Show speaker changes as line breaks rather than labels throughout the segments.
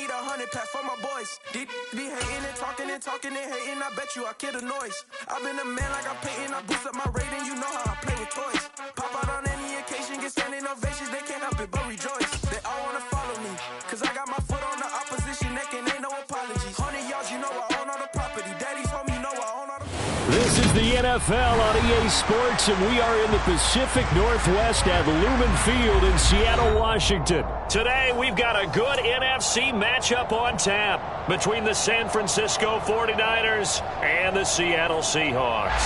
need 100 pack for my boys. Be hating and talking and hating. I bet you I kill the noise. I've been a man like I'm Peyton. I boost up my rating. You know how I play with toys. Pop out on any occasion, get standing ovations. They can't help it but rejoice. They all wanna follow me, cause I got my foot on the opposition neck and ain't no apologies. 100 yards, you know I own all the property. Daddy's home, you know I own all the...
This is the NFL on EA Sports, and we are in the Pacific Northwest at Lumen Field in Seattle, Washington. Today, we've got a good NFC matchup on tap between the San Francisco 49ers and the Seattle Seahawks.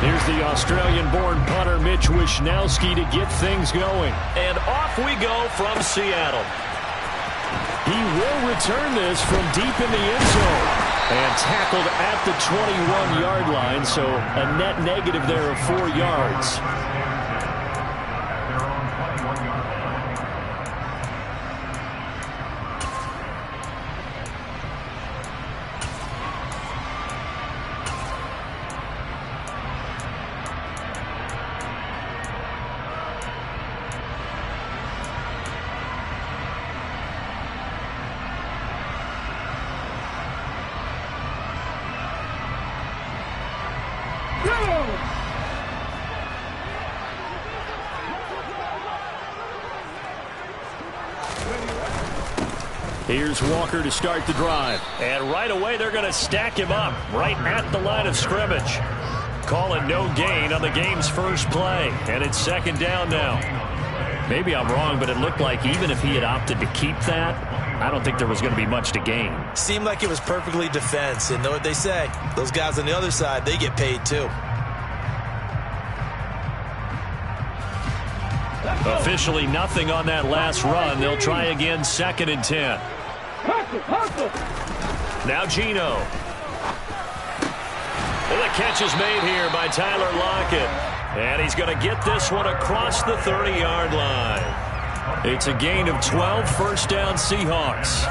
Here's the Australian-born punter Mitch Wishnowsky to get things going. And off we go from Seattle. He will return this from deep in the end zone. And tackled at the 21-yard line, so a net negative there of 4 yards. Here's Walker to start the drive. And right away, they're going to stack him up right at the line of scrimmage. Calling no gain on the game's first play. And it's second down now. Maybe I'm wrong, but it looked like even if he had opted to keep that, I don't think there was going to be much to gain.
Seemed like it was perfectly defense. And know what they say? Those guys on the other side, they get paid too.
Officially nothing on that last run. They'll try again, 2nd and 10. Now Geno. And the catch is made here by Tyler Lockett. And he's going to get this one across the 30-yard line. It's a gain of 12, first down Seahawks.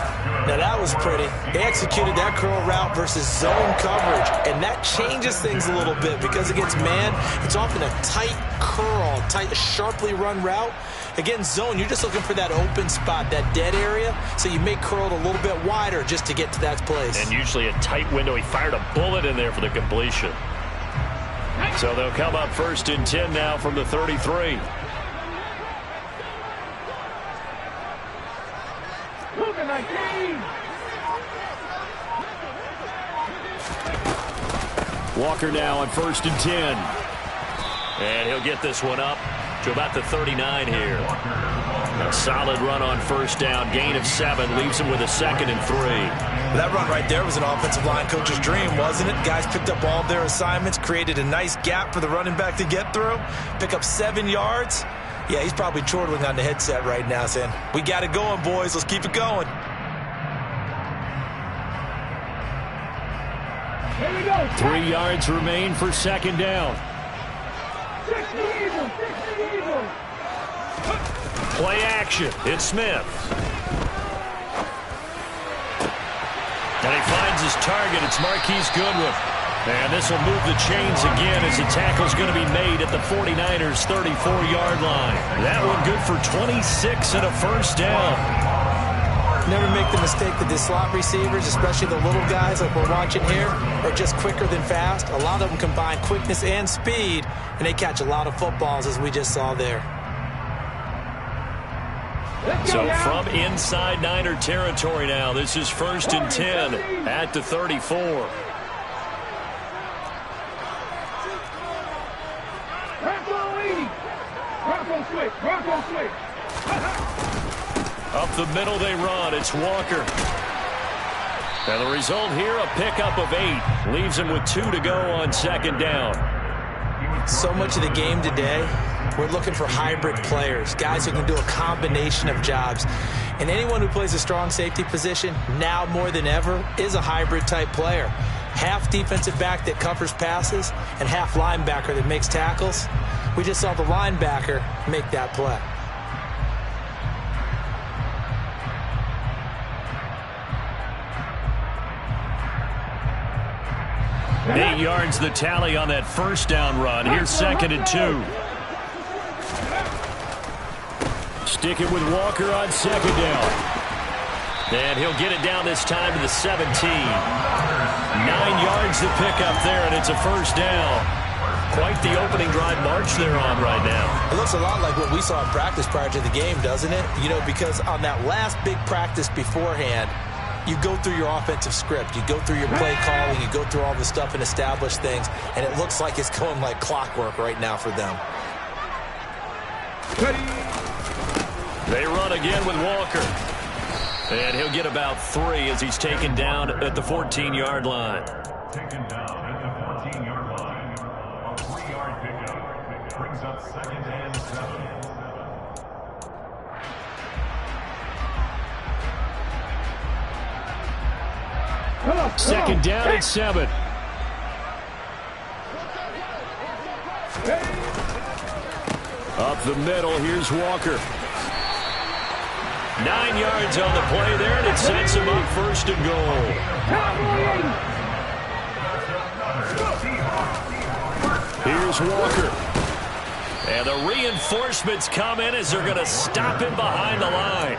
Now that was pretty. They executed that curl route versus zone coverage, and that changes things a little bit because against man, it's often a tight curl, tight, sharply run route. Against zone, you're just looking for that open spot, that dead area, so you may curl it a little bit wider just to get to that place.
And usually a tight window. He fired a bullet in there for the completion. So they'll come up 1st and 10 now from the 33. Walker now on 1st and 10. And he'll get this one up to about the 39 here. A solid run on first down. Gain of 7 leaves him with a 2nd and 3.
That run right there was an offensive line coach's dream, wasn't it? Guys picked up all of their assignments, created a nice gap for the running back to get through, pick up 7 yards. Yeah, he's probably chortling on the headset right now saying, we got it going, boys. Let's keep it going.
Here we go.
3 yards remain for 2nd down. Play action. It's Smith. And he finds his target. It's Marquise Goodwin. And this will move the chains again as the tackle's going to be made at the 49ers' 34-yard line. That one good for 26 and a first down.
Never make the mistake that the slot receivers, especially the little guys like we're watching here, are just quicker than fast. A lot of them combine quickness and speed, and they catch a lot of footballs, as we just saw there.
So from inside Niner territory now, this is 1st and 10 at the 34.
Bronco switch.
Up the middle they run. It's Walker. And the result here, a pickup of 8. Leaves him with 2 to go on 2nd down.
So much of the game today, we're looking for hybrid players, guys who can do a combination of jobs. And anyone who plays a strong safety position, now more than ever, is a hybrid type player. Half defensive back that covers passes and half linebacker that makes tackles. We just saw the linebacker make that play.
Eight yards the tally on that first down run. Here's 2nd and 2. Sticking with Walker on second down. And he'll get it down this time to the 17. 9 yards to pick up there, and it's a first down. Quite the opening drive march they're on right now.
It looks a lot like what we saw in practice prior to the game, doesn't it? You know, because on that last big practice beforehand, you go through your offensive script. You go through your play calling. You go through all the stuff and establish things, and it looks like it's going like clockwork right now for them.
They run again with Walker. And he'll get about 3 as he's taken down at the 14-yard line.
Taken down at the 14-yard line. A 3-yard pickup brings up 2nd and 7.
Second down and 7. Up the middle, here's Walker. 9 yards on the play there, and it sets him up first and goal. Here's Walker. And the reinforcements come in as they're going to stop him behind the line.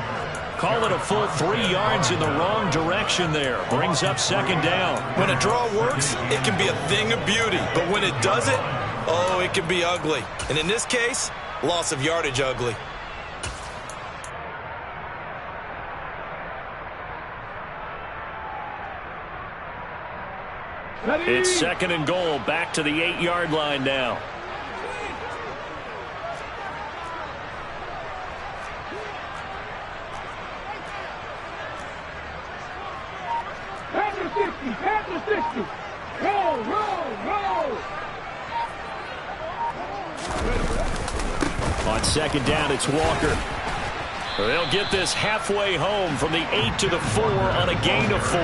Call it a full 3 yards in the wrong direction there. Brings up second down.
When a draw works, it can be a thing of beauty. But when it doesn't, oh, it can be ugly. And in this case, loss of yardage ugly.
It's second and goal, back to the 8-yard line now.
Panther 60. Roll, roll, roll.
On second down, it's Walker. They'll get this halfway home from the 8 to the 4 on a gain of 4.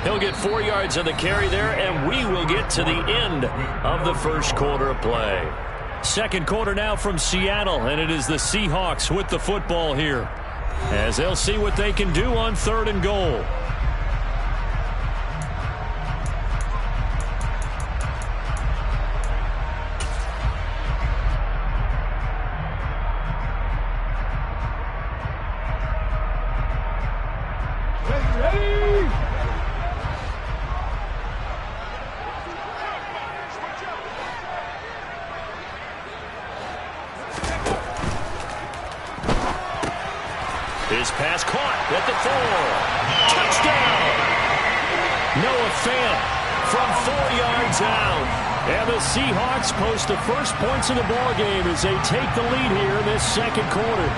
He'll get 4 yards on the carry there, and we will get to the end of the first quarter of play. Second quarter now from Seattle, and it is the Seahawks with the football here, as they'll see what they can do on third and goal. His pass caught at the 4. Touchdown! Noah Fant from 4 yards out. And the Seahawks post the first points of the ballgame as they take the lead here in this second quarter.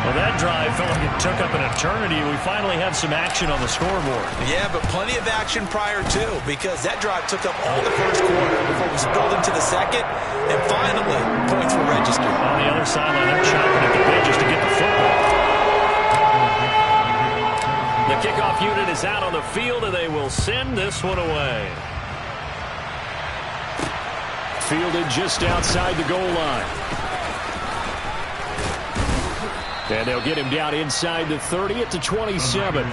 Well, that drive felt like it took up an eternity. We finally have some action on the scoreboard.
Yeah, but plenty of action prior to, because that drive took up all the first quarter before we spilled into the second, and finally, points were registered.
On the other sideline, they're chopping at the bit just to get the football. The kickoff unit is out on the field, and they will send this one away. Fielded just outside the goal line. And they'll get him down inside the 30 at the 27.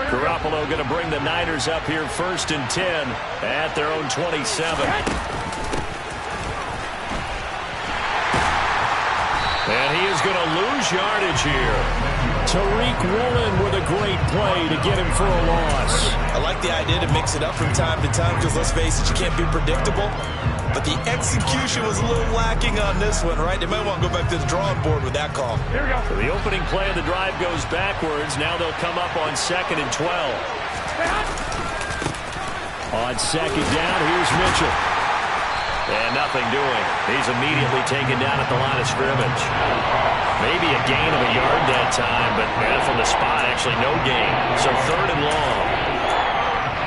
Garoppolo going to bring the Niners up here first and 10 at their own 27. And he is going to lose yardage here. Tariq Woolen with a great play to get him for a loss.
I like the idea to mix it up from time to time because, let's face it, you can't be predictable. But the execution was a little lacking on this one, right? They might want to go back to the drawing board with that call.
Here we go.
So the opening play of the drive goes backwards. Now they'll come up on second and 12. On second down, here's Mitchell. And nothing doing. He's immediately taken down at the line of scrimmage. Maybe a gain of a yard that time, but from the spot, actually no gain. So third and long.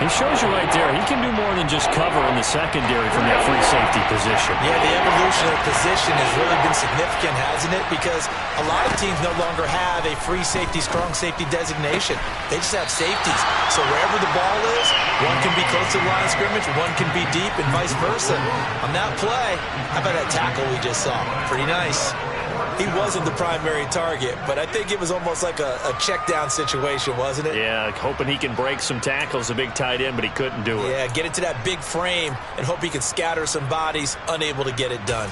He shows you right there, he can do more than just cover in the secondary from that free safety position.
Yeah, the evolution of the position has really been significant, hasn't it? Because a lot of teams no longer have a free safety, strong safety designation. They just have safeties. So wherever the ball is, One can be close to the line of scrimmage, one can be deep, and vice versa. On that play, how about that tackle we just saw? Pretty nice. He wasn't the primary target, but I think it was almost like a check down situation, wasn't it?
Yeah, hoping he can break some tackles, a big tight end, but he couldn't do it.
Yeah, get into that big frame and hope he can scatter some bodies, unable to get it done.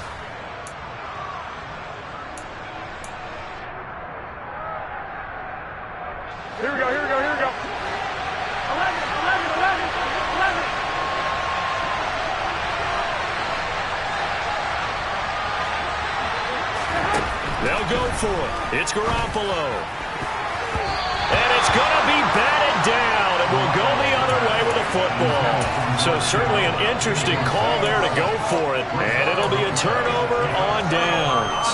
Here we go, here we go, here we go. 11, 11, 11, 11.
They'll go for it. It's Garoppolo. And it's going to be batted down. It will go the other way with a football. So certainly an interesting call there to go for it. And it'll be a turnover on downs.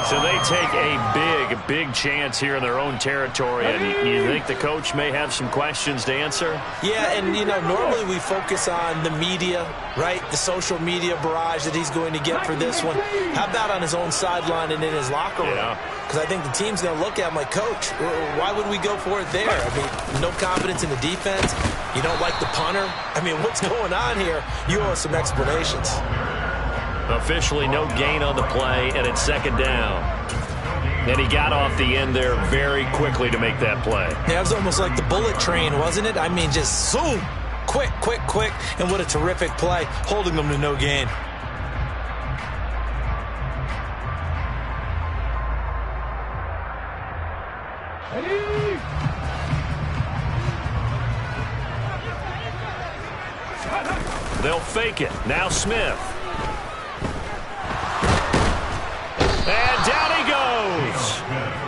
So they take a big chance here in their own territory. And you think the coach may have some questions to answer?
Yeah, and, you know, normally we focus on the media, right? The social media barrage that he's going to get for this one. How about on his own sideline and in his locker room? Because I think the team's going to look at him like, Coach, why would we go for it there? I mean, no confidence in the defense. You don't like the punter. I mean, what's going on here? You owe us some explanations.
Officially no gain on the play, and it's second down. And he got off the end there very quickly to make that play.
Yeah, it was almost like the bullet train, wasn't it? I mean, just zoom. Quick. And what a terrific play, holding them to no gain.
They'll fake it. Now Smith. And down he goes.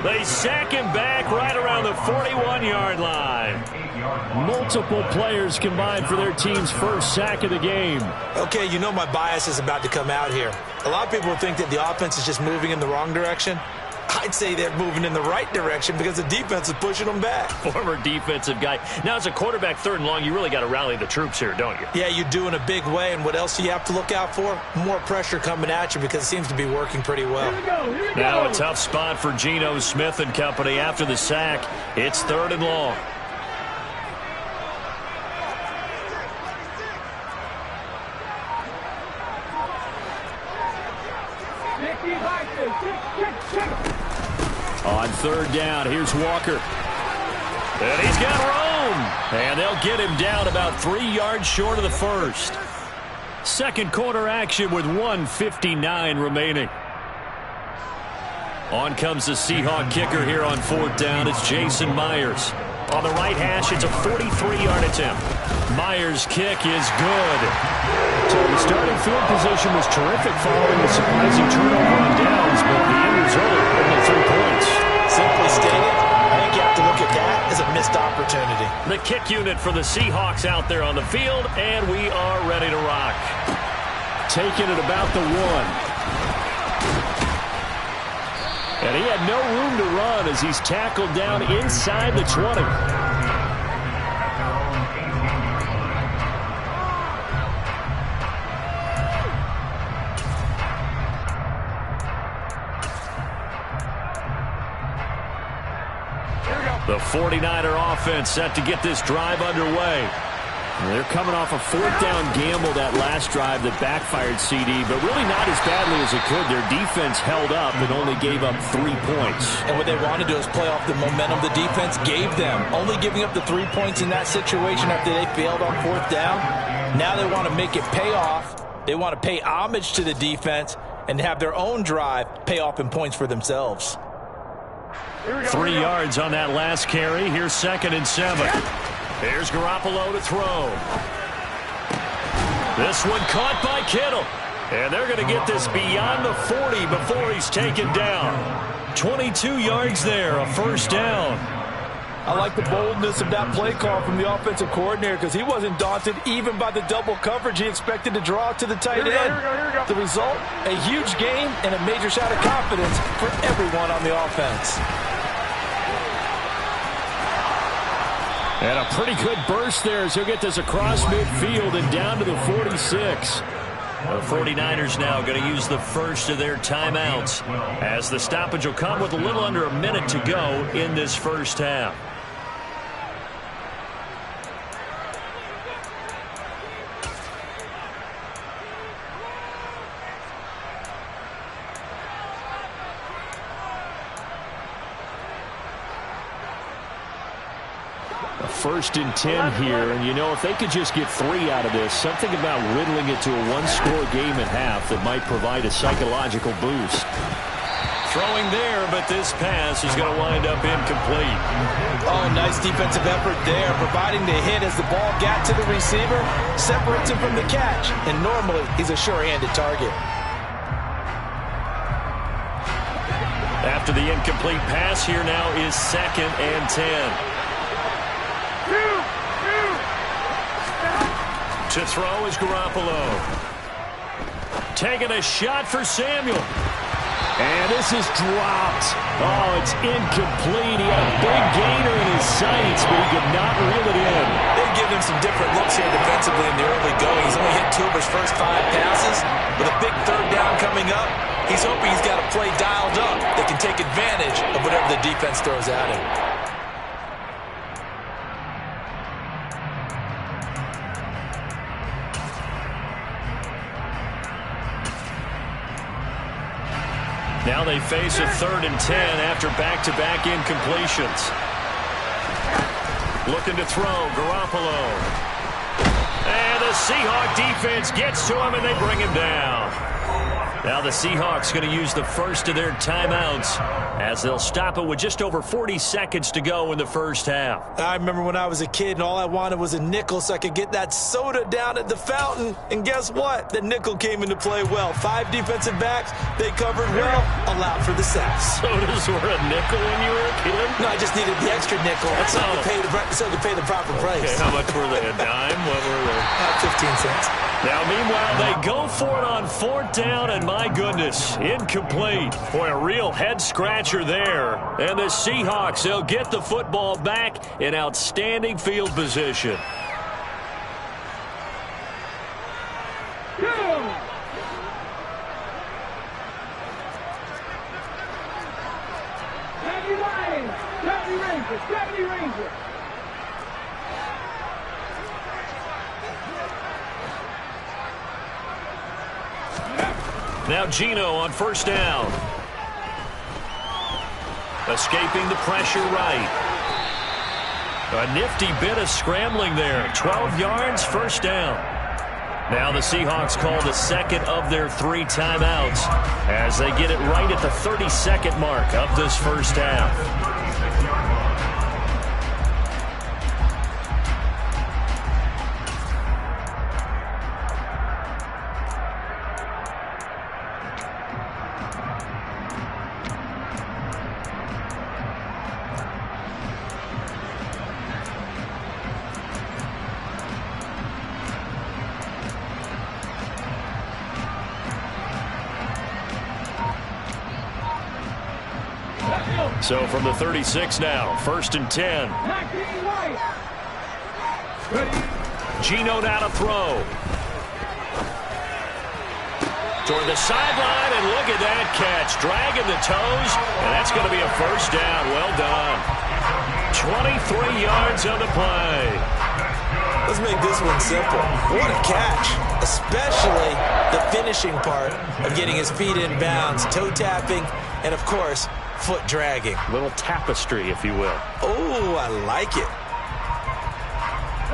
They sack him back right around the 41-yard line. Multiple players combined for their team's first sack of the game.
Okay, you know my bias is about to come out here. A lot of people think that the offense is just moving in the wrong direction. I'd say they're moving in the right direction because the defense is pushing them back.
Former defensive guy. Now, as a quarterback, third and long, you really got to rally the troops here, don't you?
Yeah, you do in a big way. And what else do you have to look out for? More pressure coming at you because it seems to be working pretty well.
Here we go.
Now a tough spot for Geno Smith and company after the sack. It's third and long. On third down, here's Walker. And he's got room. And they'll get him down about 3 yards short of the first. Second quarter action with 1:59 remaining. On comes the Seahawk kicker here on fourth down. It's Jason Myers. On the right hash, it's a 43-yard attempt. Myers' kick is good. So the starting field position was terrific following the surprising turnover on downs, but the end result, only 3 points.
Simply stated, I think you have to look at that as a missed opportunity.
The kick unit for the Seahawks out there on the field, and we are ready to rock. Taking it about the 1. And he had no room to run as he's tackled down inside the 20. The 49er offense set to get this drive underway. They're coming off a fourth down gamble that last drive that backfired CD, but really not as badly as it could. Their defense held up and only gave up 3 points.
And what they want to do is play off the momentum the defense gave them. Only giving up the 3 points in that situation after they failed on fourth down. Now they want to make it pay off. They want to pay homage to the defense and have their own drive pay off in points for themselves.
3 yards on that last carry. Here's 2nd and 7. Here's Garoppolo to throw. This one caught by Kittle. And they're going to get this beyond the 40 before he's taken down. 22 yards there, a first down.
I like the boldness of that play call from the offensive coordinator because he wasn't daunted even by the double coverage he expected to draw to the tight end. The result, a huge gain and a major shot of confidence for everyone on the offense.
And a pretty good burst there as he'll get this across midfield and down to the 46. The 49ers now going to use the first of their timeouts as the stoppage will come with a little under a minute to go in this first half. 1st and 10 here, and you know, if they could just get 3 out of this, something about whittling it to a one-score game at half that might provide a psychological boost. Throwing there, but this pass is going to wind up incomplete.
Oh, nice defensive effort there, providing the hit as the ball got to the receiver, separates him from the catch, and normally he's a sure-handed target.
After the incomplete pass, here now is 2nd and 10. To throw is Garoppolo. Taking a shot for Samuel. And this is dropped. Oh, it's incomplete. He had a big gainer in his sights, but he could not reel it in.
They've given him some different looks here defensively in the early going. He's only hit 2 of his first 5 passes. With a big 3rd down coming up, he's hoping he's got a play dialed up that can take advantage of whatever the defense throws at him.
Now they face a 3rd and 10 after back-to-back incompletions. Looking to throw, Garoppolo. And the Seahawk defense gets to him, and they bring him down. Now the Seahawks going to use the first of their timeouts as they'll stop it with just over 40 seconds to go in the first half.
I remember when I was a kid and all I wanted was a nickel so I could get that soda down at the fountain. And guess what? The nickel came into play well. 5 defensive backs, they covered well, allowed for the sacks.
Sodas were a nickel when you were a kid?
No, I just needed the extra nickel so I could pay the proper price.
Okay, how much were they? A dime? What were they?
15 cents.
Now, meanwhile, they go for it on 4th down, and my goodness, incomplete. Boy, a real head-scratcher there. And the Seahawks, they'll get the football back in outstanding field position.
Ranger.
Now Geno on 1st down. Escaping the pressure right. A nifty bit of scrambling there. 12 yards, 1st down. Now the Seahawks call the 2nd of their 3 timeouts as they get it right at the 32nd mark of this first half. So from the 36 now, 1st and 10. Geno now to throw. Toward the sideline, and look at that catch. Dragging the toes, and that's going to be a 1st down. Well done. 23 yards on the play.
Let's make this one simple. What a catch, especially the finishing part of getting his feet in bounds, toe tapping, and of course, foot dragging.
Little tapestry, if you will.
Oh, I like it.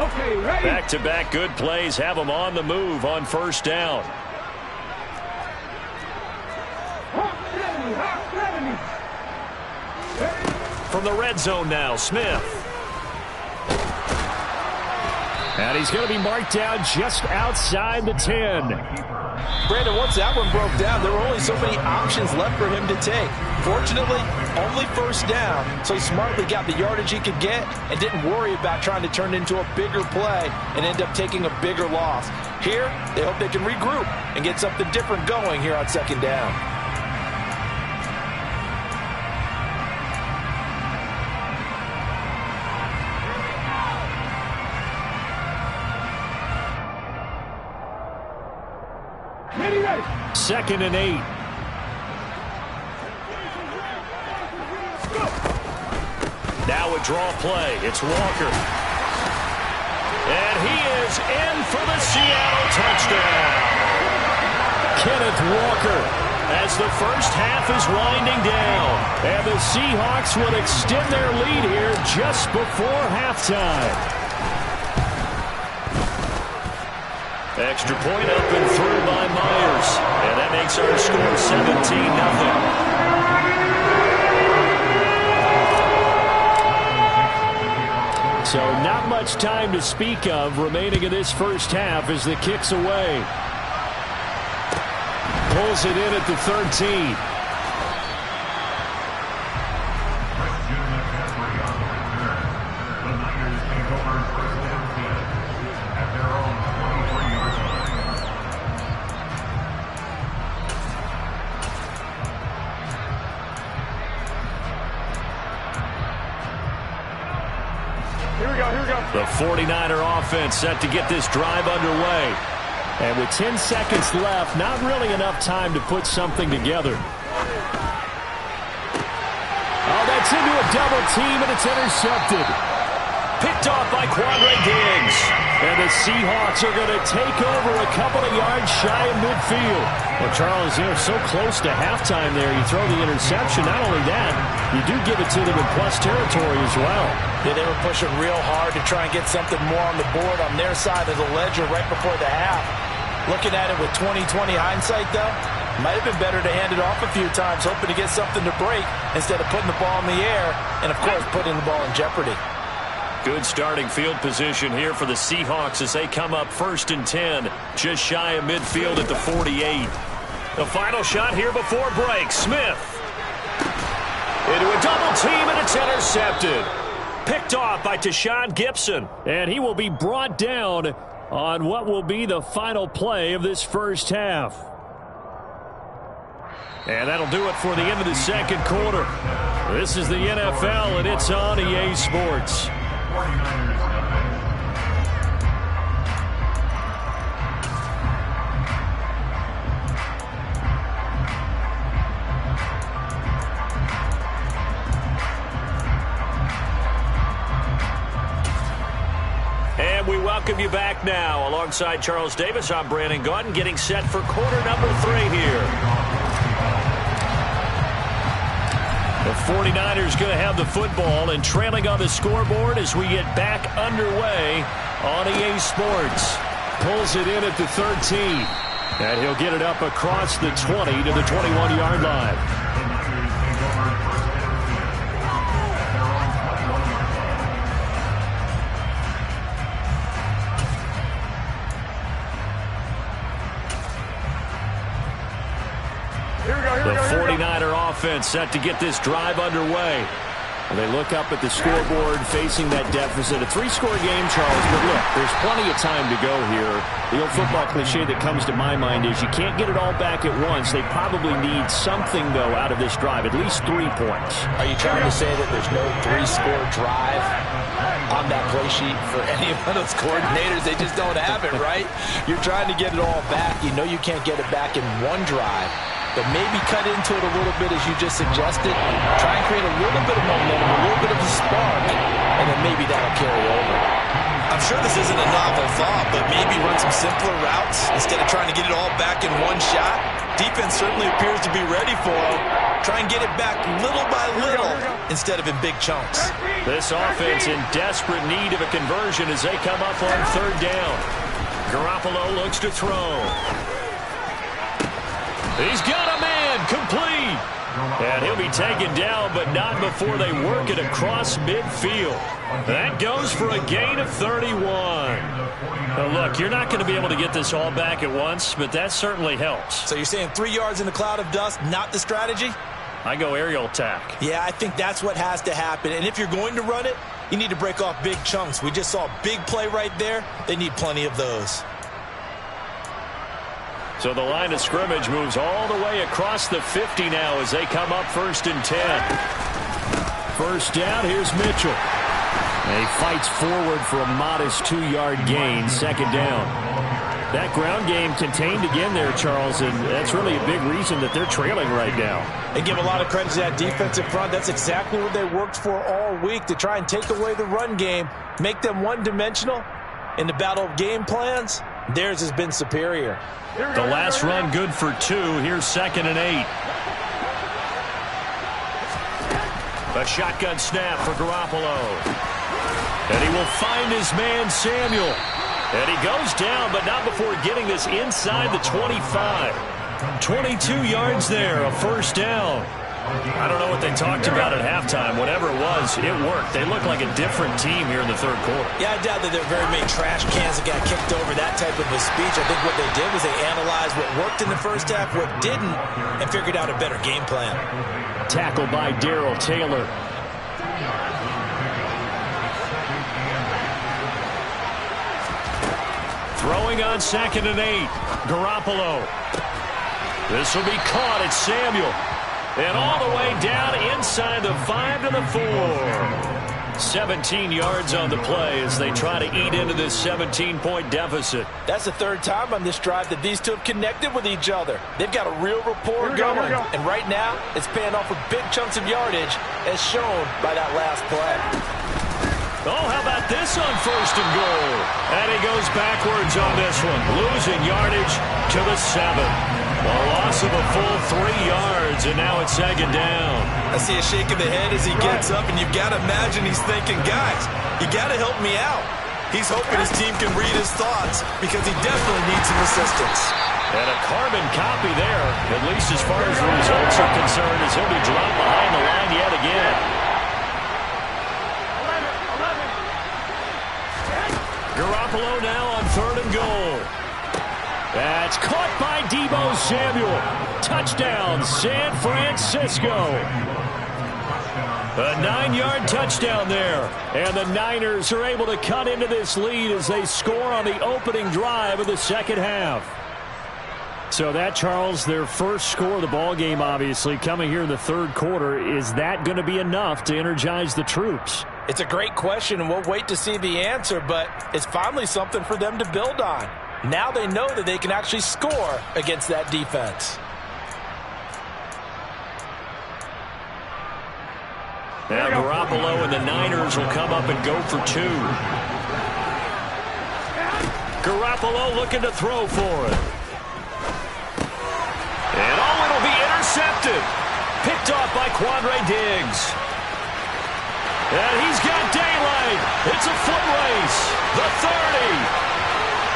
Okay, ready.
Back-to-back good plays have them on the move on 1st down. From the red zone now, Smith. And he's going to be marked down just outside the 10.
Brandon, once that one broke down, there were only so many options left for him to take. Fortunately, only 1st down, so he smartly got the yardage he could get and didn't worry about trying to turn it into a bigger play and end up taking a bigger loss. Here, they hope they can regroup and get something different going here on 2nd down.
Ready.
2nd and 8. Now a draw play. It's Walker. And he is in for the Seattle touchdown. Kenneth Walker. as the first half is winding down. And the Seahawks will extend their lead here just before halftime. Extra point up and through by Myers. And that makes our score 17-0. So not much time to speak of remaining in this first half as the kick's away. Pulls it in at the 13. The 49er offense set to get this drive underway. And with 10 seconds left, not really enough time to put something together. Oh, that's into a double team, and it's intercepted. Picked off by Quandre Diggs. And the Seahawks are going to take over a couple of yards shy of midfield. Well, Charles, so close to halftime there. You throw the interception. Not only that, you do give it to them in plus territory as well.
Yeah, they were pushing real hard to try and get something more on the board on their side of the ledger right before the half. Looking at it with 20/20 hindsight, though, might have been better to hand it off a few times, hoping to get something to break instead of putting the ball in the air and, of course, putting the ball in jeopardy.
Good starting field position here for the Seahawks as they come up 1st and 10, just shy of midfield at the 48. The final shot here before break. Smith into a double team, and it's intercepted. Picked off by Tashaun Gipson, and he will be brought down on what will be the final play of this first half. And that'll do it for the end of the second quarter. This is the NFL, and it's on EA Sports.
49ers nothing.
And we welcome you back now. Alongside Charles Davis, I'm Brandon Gaudin, getting set for quarter number 3 here. The 49ers going to have the football and trailing on the scoreboard as we get back underway on EA Sports. Pulls it in at the 13. And he'll get it up across the 20 to the 21-yard line. The 49er offense set to get this drive underway. And they look up at the scoreboard facing that deficit. A 3-score game, Charles, but look, there's plenty of time to go here. The old football cliche that comes to my mind is you can't get it all back at once. They probably need something, though, out of this drive, at least 3 points.
Are you trying to say that there's no 3-score drive on that play sheet for any of those coordinators? They just don't have it, right? You're trying to get it all back. You know you can't get it back in one drive. But maybe cut into it a little bit as you just suggested. Try and create a little bit of momentum, a little bit of a spark, and then maybe that'll carry over.
I'm sure this isn't a novel thought, but maybe run some simpler routes instead of trying to get it all back in one shot. Defense certainly appears to be ready for them. Try and get it back little by little instead of in big chunks.
This offense in desperate need of a conversion as they come up on 3rd down. Garoppolo looks to throw. He's got a man, complete. And he'll be taken down, but not before they work it across midfield. That goes for a gain of 31. Now look, you're not going to be able to get this all back at once, but that certainly helps.
So you're saying 3 yards in a cloud of dust, not the strategy?
I go aerial attack.
Yeah, I think that's what has to happen. And if you're going to run it, you need to break off big chunks. We just saw a big play right there. They need plenty of those.
So the line of scrimmage moves all the way across the 50 now as they come up 1st and 10. First down, here's Mitchell. And he fights forward for a modest 2-yard gain, 2nd down. That ground game contained again there, Charles, and that's really a big reason that they're trailing right now.
They give a lot of credit to that defensive front. That's exactly what they worked for all week, to try and take away the run game, make them one-dimensional. In the battle of game plans, Theirs has been superior.
The last run good for 2. Here's 2nd and 8. A shotgun snap for Garoppolo. And he will find his man Samuel. And he goes down, but not before getting this inside the 25. 22 yards there, a first down. I don't know what they talked about at halftime. Whatever it was, it worked. They look like a different team here in the third quarter.
Yeah, I doubt that there are very many trash cans that got kicked over, that type of a speech. I think what they did was they analyzed what worked in the first half, what didn't, and figured out a better game plan.
Tackled by Darrell Taylor. Throwing on 2nd and 8. Garoppolo. This will be caught. It's Samuel. And all the way down inside the 5 to the 4. 17 yards on the play as they try to eat into this 17-point deficit.
That's the third time on this drive that these two have connected with each other. They've got a real rapport going. And right now, it's paying off with big chunks of yardage, as shown by that last play.
Oh, how about this on 1st and goal? And he goes backwards on this one, losing yardage to the 7. A loss of a full 3 yards, and now it's 2nd down.
I see a shake of the head as he gets up, and you've got to imagine he's thinking, guys, you got to help me out. He's hoping his team can read his thoughts because he definitely needs some assistance.
And a carbon copy there, at least as far as the results are concerned, as he'll be dropped behind the line yet again. Garoppolo now on 3rd and goal. That's caught by Deebo Samuel. Touchdown, San Francisco. A 9-yard touchdown there. And the Niners are able to cut into this lead as they score on the opening drive of the second half. So that, Charles, their first score of the ball game, obviously, coming here in the third quarter. Is that going to be enough to energize the troops?
It's a great question, and we'll wait to see the answer, but it's finally something for them to build on. Now they know that they can actually score against that defense.
Now Garoppolo and the Niners will come up and go for 2. Garoppolo looking to throw for it. And it'll be intercepted. Picked off by Quandre Diggs. And he's got daylight. It's a foot race. The 30.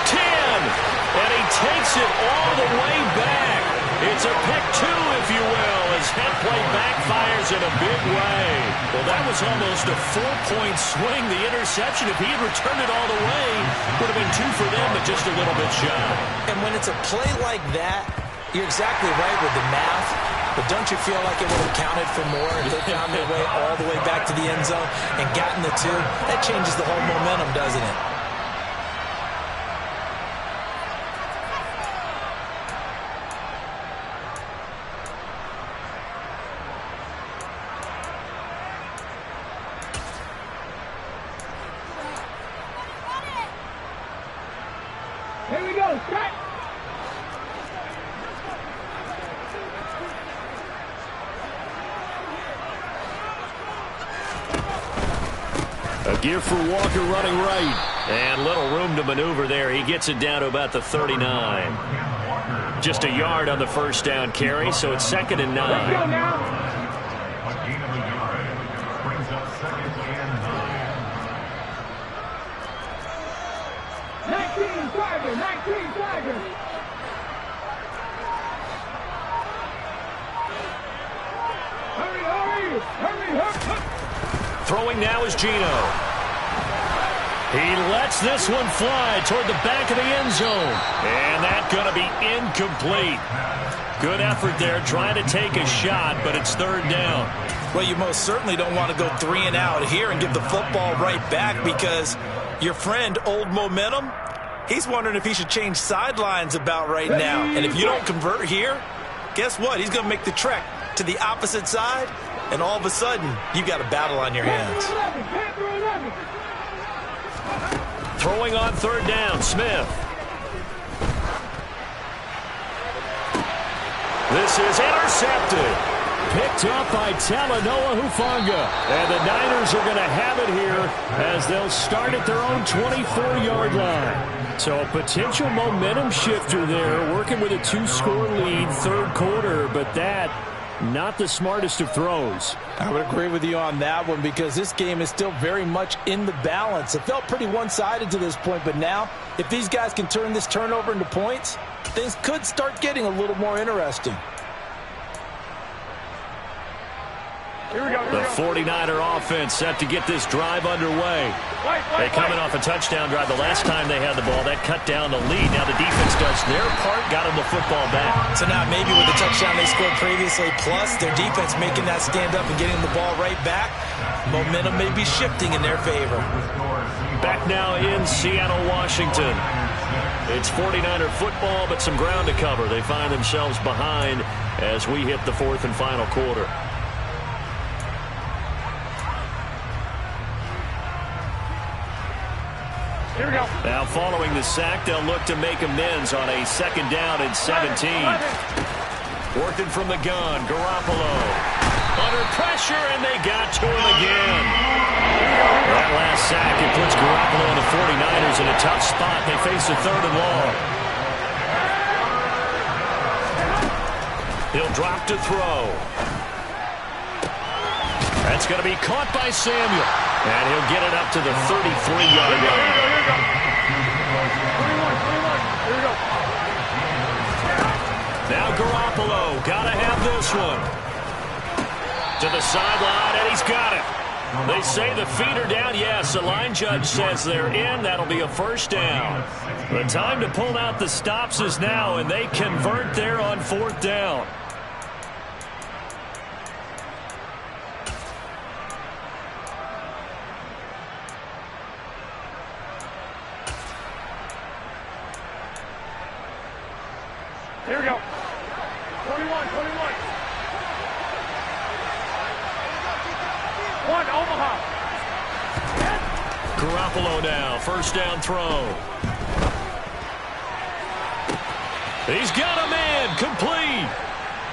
10, and he takes it all the way back. It's a pick 2, if you will, as head play backfires in a big way. Well, that was almost a 4-point swing. The interception, if he had returned it all the way, would have been 2 for them, but just a little bit shy.
And when it's a play like that, you're exactly right with the math, but don't you feel like it would have counted for more if they found their way all the way back to the end zone and gotten the 2? That changes the whole momentum, doesn't it?
Here we go, strike!
A give for Walker running right. And little room to maneuver there. He gets it down to about the 39. Just a yard on the first down carry, so it's 2nd and 9.
Let's go now.
A gain of a yard brings up 2nd and 9.
19 Tigers, 19 Tigers. Hurry, hurry, hurry, hurry.
Throwing now is Geno. He lets this one fly toward the back of the end zone. And that's going to be incomplete. Good effort there trying to take a shot, but it's 3rd down.
Well, you most certainly don't want to go 3 and out here and give the football right back because your friend, Old Momentum, he's wondering if he should change sidelines about right now. And if you don't convert here, guess what? He's going to make the trek to the opposite side, and all of a sudden, you've got a battle on your hands.
Throwing on 3rd down, Smith. This is intercepted. Picked up by Talanoa Hufanga. And the Niners are going to have it here as they'll start at their own 24-yard line. So a potential momentum shifter there, working with a 2-score lead, third quarter, but that not the smartest of throws.
I would agree with you on that one because this game is still very much in the balance. It felt pretty one-sided to this point, but now if these guys can turn this turnover into points, things could start getting a little more interesting.
The 49er offense set to get this drive underway. They're coming off a touchdown drive the last time they had the ball. That cut down the lead. Now the defense does their part, got them the football back.
So now maybe with the touchdown they scored previously, plus their defense making that stand up and getting the ball right back, momentum may be shifting in their favor.
Back now in Seattle, Washington. It's 49er football, but some ground to cover. They find themselves behind as we hit the fourth and final quarter.
Here we go.
Now following the sack, they'll look to make amends on a 2nd down and 17. Working from the gun, Garoppolo. Under pressure, and they got to him again. That last sack, it puts Garoppolo and the 49ers in a tough spot. They face a 3rd and long. He'll drop to throw. That's going to be caught by Samuel. And he'll get it up to the 33-yard line. Now Garoppolo, gotta have this one. To the sideline, and he's got it. They say the feet are down. Yes, the line judge says they're in. That'll be a 1st down. The time to pull out the stops is now, and they convert there on 4th down.
Here we go. 21. 1, Omaha.
Garoppolo now, 1st down throw. He's got a man, complete.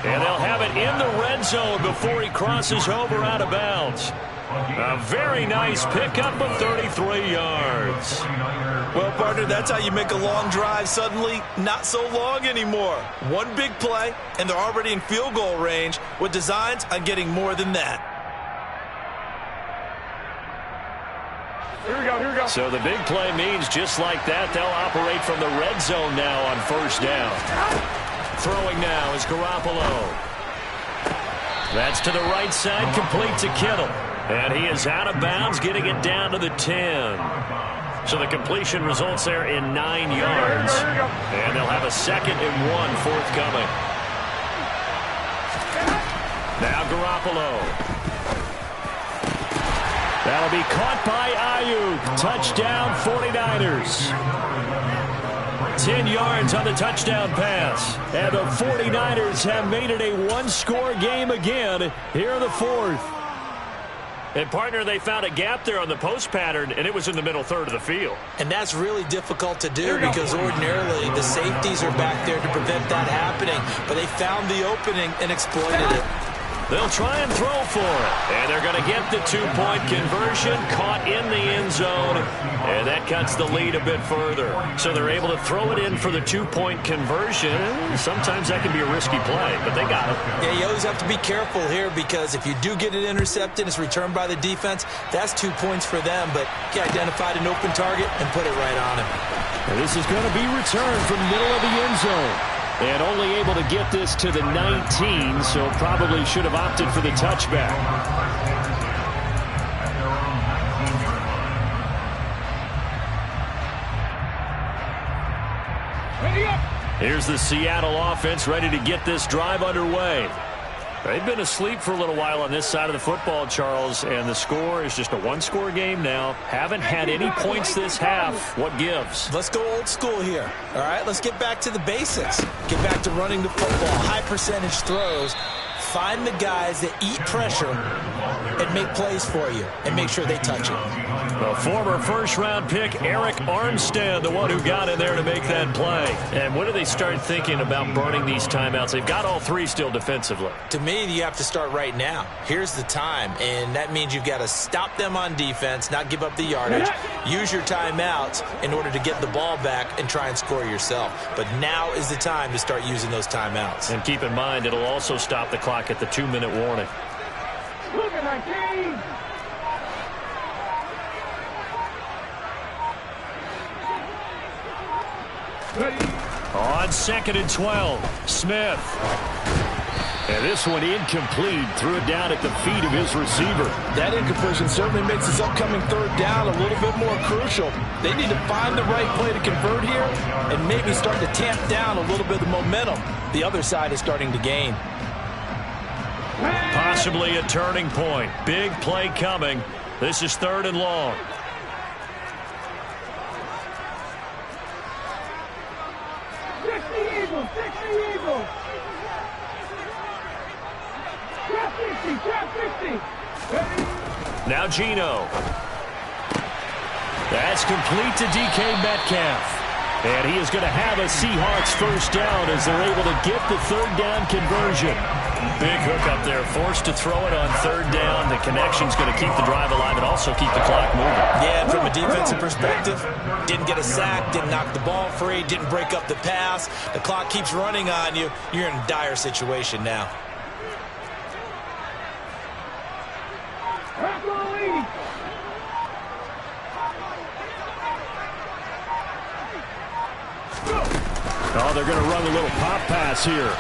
And they'll have it in the red zone before he crosses over out of bounds. A very nice pickup of 33 yards.
Well, partner, that's how you make a long drive suddenly not so long anymore. One big play, and they're already in field goal range with designs on getting more than that.
Here we go.
So the big play means just like that, they'll operate from the red zone now on 1st down. Throwing now is Garoppolo. That's to the right side, complete to Kittle. And he is out of bounds, getting it down to the 10. So the completion results there in 9 yards. And they'll have a 2nd and 1 forthcoming. Now Garoppolo. That'll be caught by Ayuk. Touchdown 49ers. 10 yards on the touchdown pass. And the 49ers have made it a 1-score game again here in the 4th. And, partner, they found a gap there on the post pattern, and it was in the middle 3rd of the field.
And that's really difficult to do because ordinarily the safeties are back there to prevent that happening. But they found the opening and exploited it.
They'll try and throw for it. And they're going to get the 2-point conversion, caught in the end zone. And that cuts the lead a bit further. So they're able to throw it in for the 2-point conversion. Sometimes that can be a risky play, but they got it.
Yeah, you always have to be careful here because if you do get it intercepted, it's returned by the defense, that's 2 points for them. But he identified an open target and put it right on him.
And this is going to be returned from the middle of the end zone. And only able to get this to the 19, so probably should have opted for the touchback. Here's the Seattle offense ready to get this drive underway. They've been asleep for a little while on this side of the football, Charles, and the score is just a 1-score game now. Haven't had any points this half. What gives?
Let's go old school here. All right, let's get back to the basics. Get back to running the football, high percentage throws. Find the guys that eat pressure and make plays for you and make sure they touch it.
The former first-round pick, Arik Armstead, the one who got in there to make that play. And when do they start thinking about burning these timeouts? They've got all three still defensively.
To me, you have to start right now. Here's the time, and that means you've got to stop them on defense, not give up the yardage, use your timeouts in order to get the ball back and try and score yourself. But now is the time to start using those timeouts.
And keep in mind, it'll also stop the clock at the 2-minute warning.
Look at that game.
On 2nd and 12, Smith. And this one incomplete. Threw it down at the feet of his receiver.
That incompletion certainly makes this upcoming third down a little bit more crucial. They need to find the right play to convert here and maybe start to tamp down a little bit of momentum. The other side is starting to gain.
Possibly a turning point. Big play coming. This is 3rd and long. Now Geno. That's complete to DK Metcalf. And he is going to have a Seahawks first down as they're able to get the 3rd down conversion. Big hook up there, forced to throw it on 3rd down. The connection's going to keep the drive alive and also keep the clock moving.
Yeah, and from a defensive perspective, didn't get a sack, didn't knock the ball free, didn't break up the pass. The clock keeps running on you. You're in a dire situation now.
Oh, they're going to run a little pop pass here.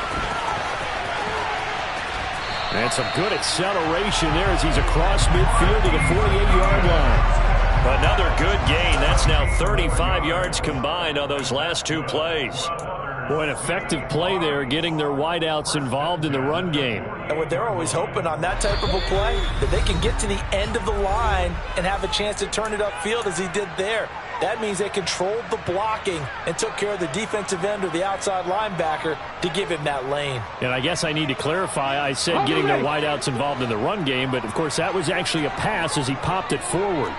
And some good acceleration there as he's across midfield to the 48-yard line. Another good gain. That's now 35 yards combined on those last 2 plays. Boy, an effective play there, getting their wideouts involved in the run game.
And what they're always hoping on that type of a play, that they can get to the end of the line and have a chance to turn it upfield as he did there. That means they controlled the blocking and took care of the defensive end or the outside linebacker to give him that lane.
And I guess I need to clarify, I said getting their wideouts involved in the run game, but of course that was actually a pass as he popped it forward.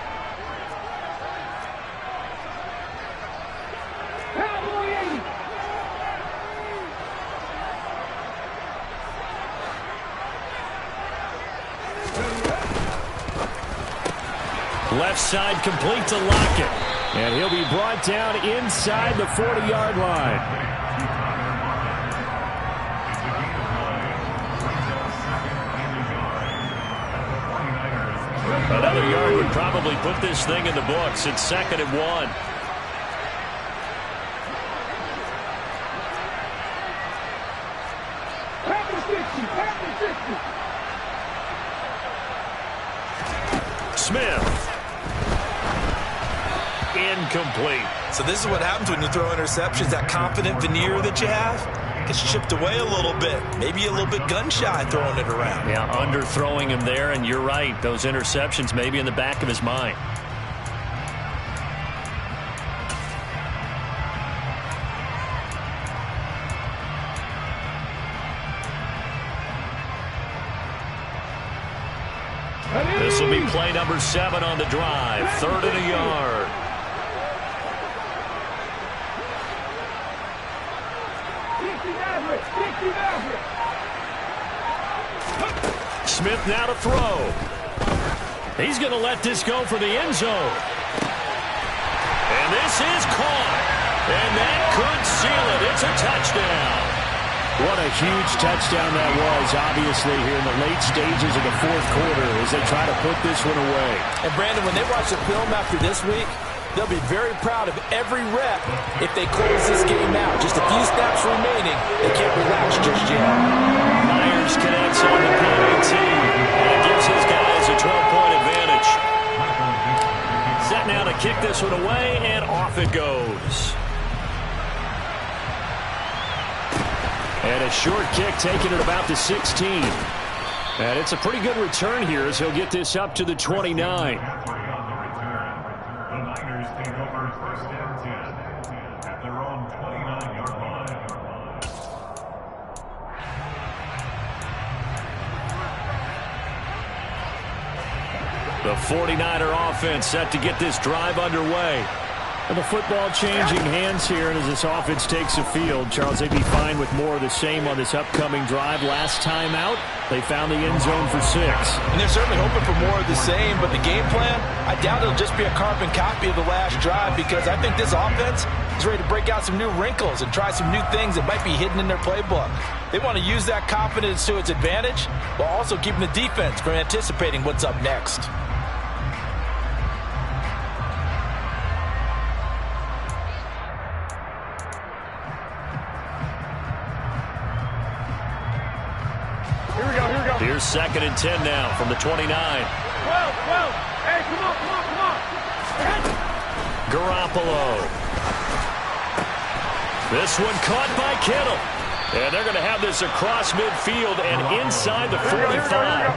Left side complete to Lockett. And he'll be brought down inside the 40-yard line. Another yard would probably put this thing in the books. It's 2nd and 1. Smith. Incomplete.
So this is what happens when you throw interceptions. That confident veneer that you have gets chipped away a little bit. Maybe a little bit gun-shy throwing it around.
Yeah, underthrowing him there, and you're right. Those interceptions may be in the back of his mind. This will be play number 7 on the drive. 3rd and a yard. Smith now to throw. He's going to let this go for the end zone. And this is caught. And that could seal it. It's a touchdown. What a huge touchdown that was, obviously, here in the late stages of the 4th quarter as they try to put this one away.
And, Brandon, when they watch the film after this week, they'll be very proud of every rep if they close this game out. Just a few snaps remaining. They can't relax just yet.
Myers connects on the PAT, and it gives his guys a 12-point advantage. Set now to kick this one away, and off it goes. And a short kick taken at about the 16. And it's a pretty good return here as he'll get this up to the 29. The 49er offense set to get this drive underway.
And the football changing hands here, and as this offense takes the field, Charles, they'd be fine with more of the same on this upcoming drive. Last time out, they found the end zone for 6.
And they're certainly hoping for more of the same, but the game plan, I doubt it'll just be a carbon copy of the last drive, because I think this offense is ready to break out some new wrinkles and try some new things that might be hidden in their playbook. They want to use that confidence to its advantage, while also keeping the defense from anticipating what's up next.
Here's 2nd and 10 now from the 29.
Hey, come on.
Garoppolo. This one caught by Kittle. And they're going to have this across midfield and inside the 45.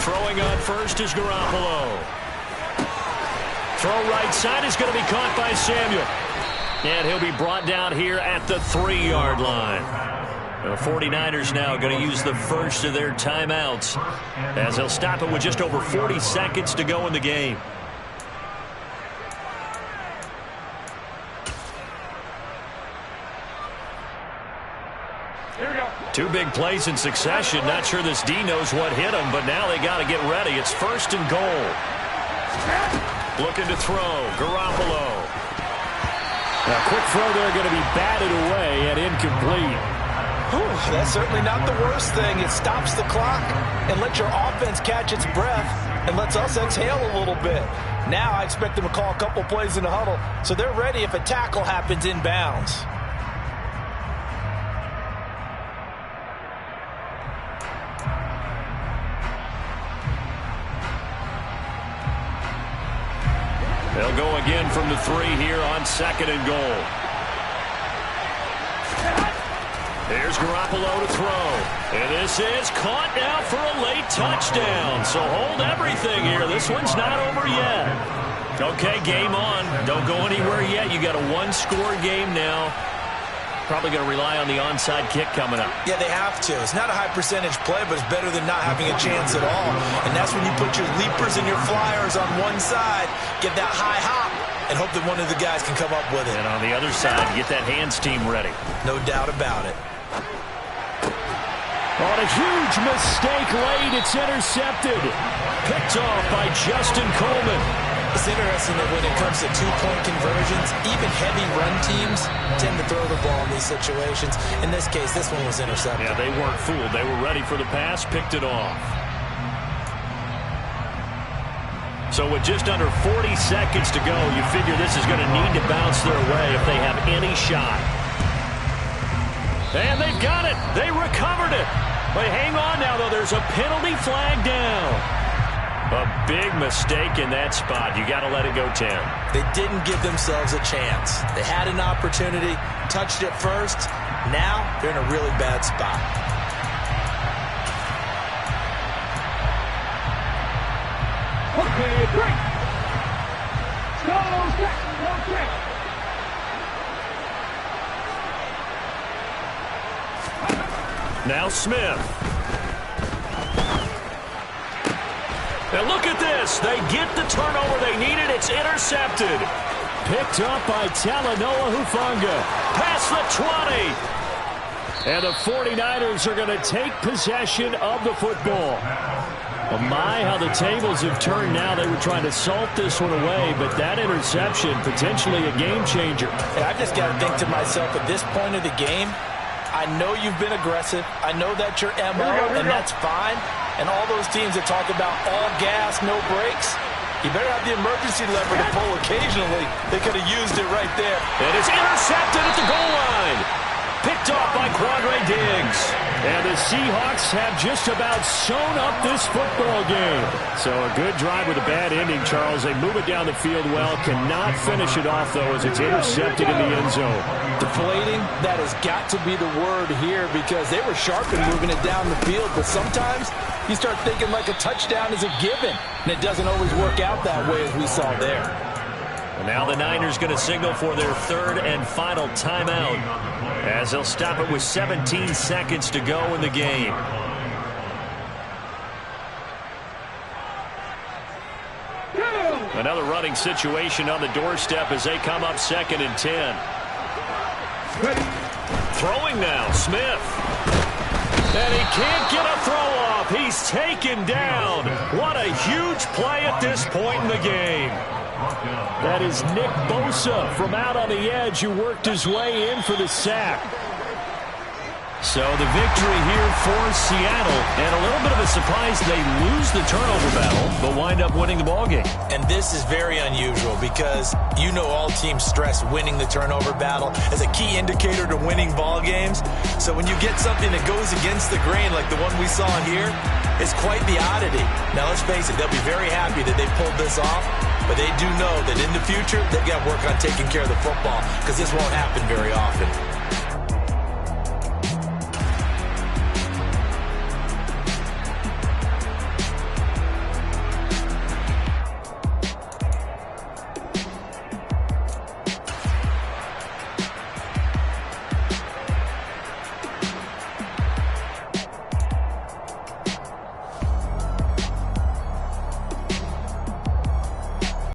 Throwing on first is Garoppolo. Throw right side is going to be caught by Samuel. And he'll be brought down here at the 3-yard line. The 49ers now going to use the first of their timeouts as they'll stop it with just over 40 seconds to go in the game. Two big plays in succession. Not sure this D knows what hit him, but now they got to get ready. It's 1st and goal. Looking to throw. Garoppolo.
A quick throw there going to be batted away and incomplete.
That's certainly not the worst thing. It stops the clock and lets your offense catch its breath and lets us exhale a little bit. Now I expect them to call a couple plays in the huddle, so they're ready if a tackle happens inbounds.
They'll go again from the 3 here on 2nd and goal. Here's Garoppolo to throw. And this is caught now for a late touchdown. So hold everything here. This one's not over yet. Okay, game on. Don't go anywhere yet. You got a 1-score game now. Probably going to rely on the onside kick coming up.
Yeah, they have to. It's not a high percentage play, but it's better than not having a chance at all. And that's when you put your leapers and your flyers on one side, get that high hop, and hope that one of the guys can come up with it.
And on the other side, get that hands team ready.
No doubt about it.
On a huge mistake late, it's intercepted.
Picked off by Justin Coleman.
It's interesting that when it comes to two-point conversions, even heavy run teams tend to throw the ball in these situations. In this case, this one was intercepted.
Yeah, they weren't fooled. They were ready for the pass, picked it off. So with just under 40 seconds to go, you figure this is going to need to bounce their way if they have any shot. And they've got it. They recovered it. But hang on now, though. There's a penalty flag down. A big mistake in that spot. You got to let it go 10.
They didn't give themselves a chance. They had an opportunity, touched it first. Now they're in a really bad spot.
Okay, break. Go, check.
Now Smith. And look at this. They get the turnover they needed. It's intercepted.
Picked up by Talanoa Hufanga.
Past the 20.
And the 49ers are going to take possession of the football. Well, my, how the tables have turned now. They were trying to salt this one away, but that interception, potentially a game changer.
And I just got to think to myself, at this point of the game, I know you've been aggressive. I know that's your MO, and that's fine. And all those teams that talk about all gas, no brakes, you better have the emergency lever to pull occasionally. They could have used it right there.
And it's intercepted at the goal line. Picked off by Quandre Diggs.
And the Seahawks have just about sewn up this football game. So a good drive with a bad ending, Charles. They move it down the field well. Cannot finish it off, though, as it's intercepted in the end zone.
Deflating, that has got to be the word here, because they were sharp in moving it down the field. But sometimes you start thinking like a touchdown is a given, and it doesn't always work out that way, as we saw there.
And now the Niners going to signal for their third and final timeout, as they'll stop it with 17 seconds to go in the game. punting situation on the doorstep as they come up 2nd and 10. Throwing now, Smith. And he can't get a throw off. He's taken down. What a huge play at this point in the game.
That is Nick Bosa from out on the edge who worked his way in for the sack.
So the victory here for Seattle, and a little bit of a surprise they lose the turnover battle, but wind up winning the ballgame.
And this is very unusual because you know all teams stress winning the turnover battle as a key indicator to winning ball games. So when you get something that goes against the grain like the one we saw here, it's quite the oddity. Now let's face it, they'll be very happy that they pulled this off, but they do know that in the future they've got to work on taking care of the football because this won't happen very often.